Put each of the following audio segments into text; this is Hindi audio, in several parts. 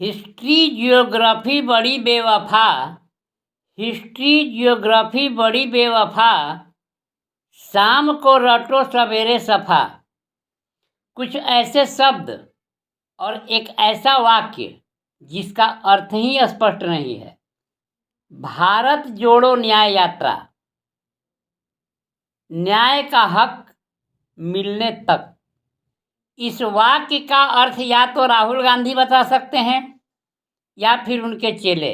हिस्ट्री जियोग्राफी बड़ी बेवफा, हिस्ट्री जियोग्राफी बड़ी बेवफा, शाम को रटो सवेरे सफा। कुछ ऐसे शब्द और एक ऐसा वाक्य जिसका अर्थ ही स्पष्ट नहीं है। भारत जोड़ो न्याय यात्रा, न्याय का हक मिलने तक। इस वाक्य का अर्थ या तो राहुल गांधी बता सकते हैं या फिर उनके चेले।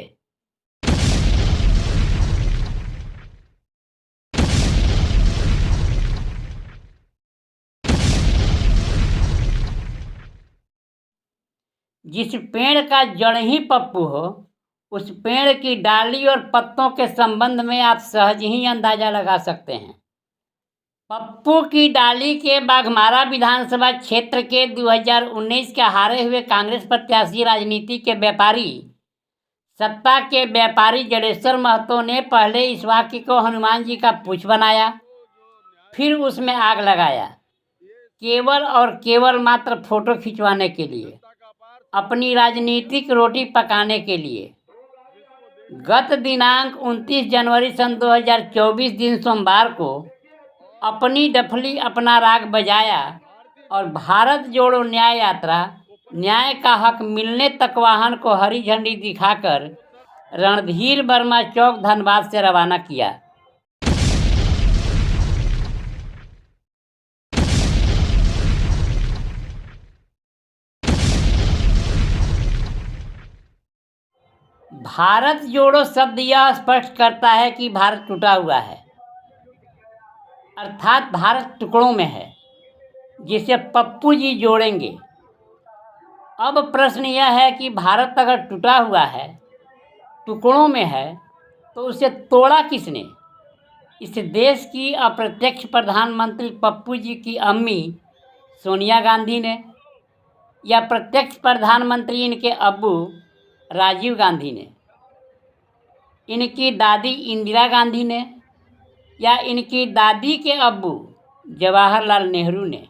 जिस पेड़ का जड़ ही पप्पू हो, उस पेड़ की डाली और पत्तों के संबंध में आप सहज ही अंदाजा लगा सकते हैं। पप्पू की डाली के बाघमारा विधानसभा क्षेत्र के 2019 के हारे हुए कांग्रेस प्रत्याशी राजनीति के व्यापारी, सत्ता के व्यापारी जडेश्वर महतो ने पहले इस वाक्य को हनुमान जी का पूछ बनाया, फिर उसमें आग लगाया, केवल और केवल मात्र फोटो खिंचवाने के लिए, अपनी राजनीतिक रोटी पकाने के लिए। गत दिनांक 29 जनवरी सन 2024 दिन सोमवार को अपनी डफली अपना राग बजाया और भारत जोड़ो न्याय यात्रा, न्याय का हक मिलने तक वाहन को हरी झंडी दिखाकर रणधीर वर्मा चौक धनबाद से रवाना किया। भारत जोड़ो शब्द यह स्पष्ट करता है कि भारत टूटा हुआ है, अर्थात भारत टुकड़ों में है, जिसे पप्पू जी जोड़ेंगे। अब प्रश्न यह है कि भारत अगर टूटा हुआ है, टुकड़ों में है, तो उसे तोड़ा किसने? इस देश की अप्रत्यक्ष प्रधानमंत्री पप्पू जी की अम्मी सोनिया गांधी ने, या प्रत्यक्ष प्रधानमंत्री इनके अब्बू राजीव गांधी ने, इनकी दादी इंदिरा गांधी ने, या इनकी दादी के अब्बू जवाहरलाल नेहरू ने?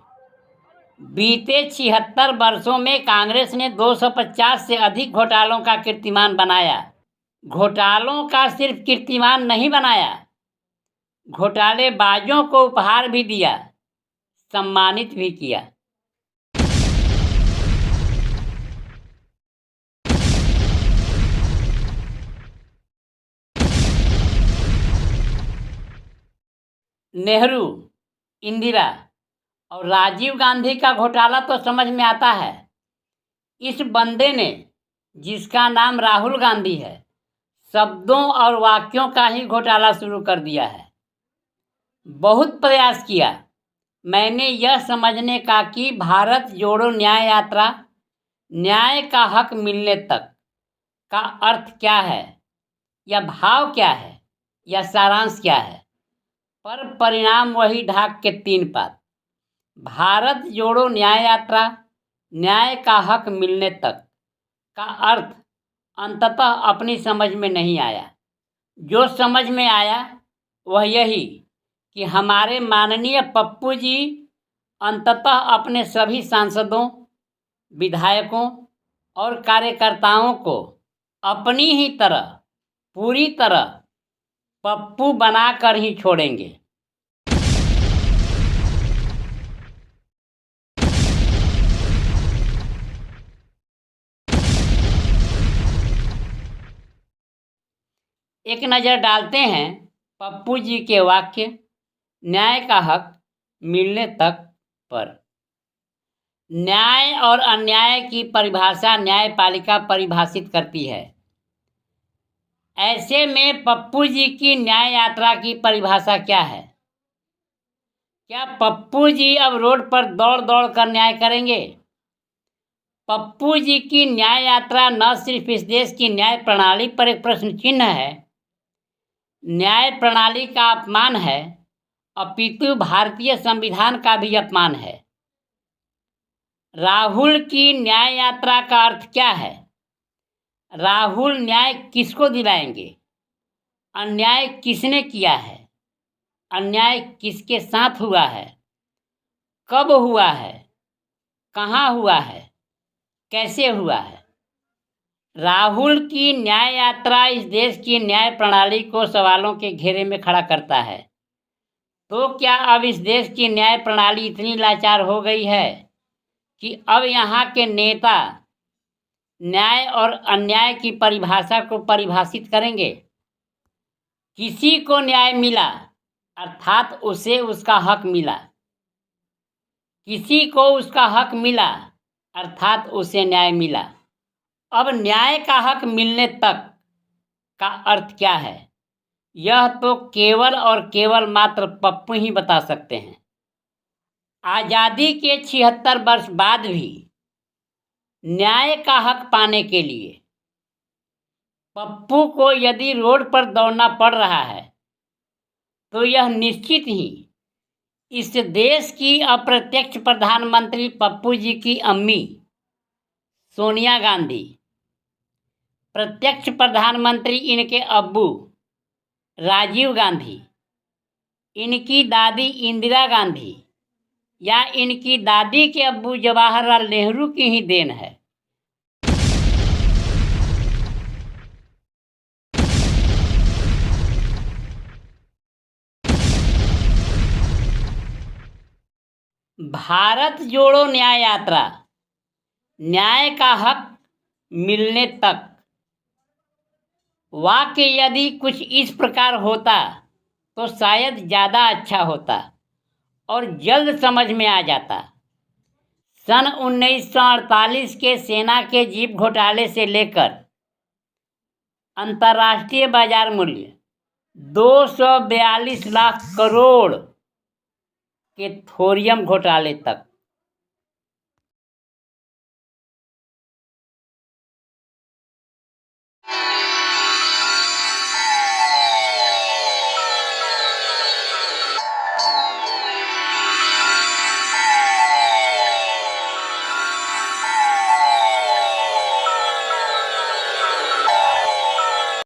बीते 76 वर्षों में कांग्रेस ने 250 से अधिक घोटालों का कीर्तिमान बनाया। घोटालों का सिर्फ कीर्तिमान नहीं बनाया, घोटालेबाजों को उपहार भी दिया, सम्मानित भी किया। नेहरू, इंदिरा और राजीव गांधी का घोटाला तो समझ में आता है। इस बंदे ने, जिसका नाम राहुल गांधी है, शब्दों और वाक्यों का ही घोटाला शुरू कर दिया है। बहुत प्रयास किया मैंने यह समझने का कि भारत जोड़ो न्याय यात्रा, न्याय का हक मिलने तक का अर्थ क्या है, या भाव क्या है, या सारांश क्या है, पर परिणाम वही ढाक के 3 पात। भारत जोड़ो न्याय यात्रा, न्याय का हक मिलने तक का अर्थ अंततः अपनी समझ में नहीं आया। जो समझ में आया वह यही कि हमारे माननीय पप्पू जी अंततः अपने सभी सांसदों, विधायकों और कार्यकर्ताओं को अपनी ही तरह, पूरी तरह पप्पू बनाकर ही छोड़ेंगे। एक नज़र डालते हैं पप्पू जी के वाक्य न्याय का हक मिलने तक पर। न्याय और अन्याय की परिभाषा न्यायपालिका परिभाषित करती है। ऐसे में पप्पू जी की न्याय यात्रा की परिभाषा क्या है? क्या पप्पू जी अब रोड पर दौड़ दौड़ कर न्याय करेंगे? पप्पू जी की न्याय यात्रा न सिर्फ इस देश की न्याय प्रणाली पर एक प्रश्न चिन्ह है, न्याय प्रणाली का अपमान है, अपितु भारतीय संविधान का भी अपमान है। राहुल की न्याय यात्रा का अर्थ क्या है? राहुल न्याय किसको दिलाएंगे? अन्याय किसने किया है? अन्याय किसके साथ हुआ है? कब हुआ है? कहाँ हुआ है? कैसे हुआ है? राहुल की न्याय यात्रा इस देश की न्याय प्रणाली को सवालों के घेरे में खड़ा करता है। तो क्या अब इस देश की न्याय प्रणाली इतनी लाचार हो गई है कि अब यहाँ के नेता न्याय और अन्याय की परिभाषा को परिभाषित करेंगे? किसी को न्याय मिला अर्थात उसे उसका हक मिला, किसी को उसका हक मिला अर्थात उसे न्याय मिला। अब न्याय का हक मिलने तक का अर्थ क्या है, यह तो केवल और केवल मात्र पप्पू ही बता सकते हैं। आज़ादी के 76 वर्ष बाद भी न्याय का हक पाने के लिए पप्पू को यदि रोड पर दौड़ना पड़ रहा है तो यह निश्चित ही इस देश की अप्रत्यक्ष प्रधानमंत्री पप्पू जी की अम्मी सोनिया गांधी, प्रत्यक्ष प्रधानमंत्री इनके अब्बू राजीव गांधी, इनकी दादी इंदिरा गांधी या इनकी दादी के अब्बू जवाहरलाल नेहरू की ही देन है। भारत जोड़ो न्याय यात्रा, न्याय का हक मिलने तक, वाक्य यदि कुछ इस प्रकार होता तो शायद ज़्यादा अच्छा होता और जल्द समझ में आ जाता। सन 1948 के सेना के जीप घोटाले से लेकर अंतर्राष्ट्रीय बाजार मूल्य 242 लाख करोड़ के थोरियम घोटाले तक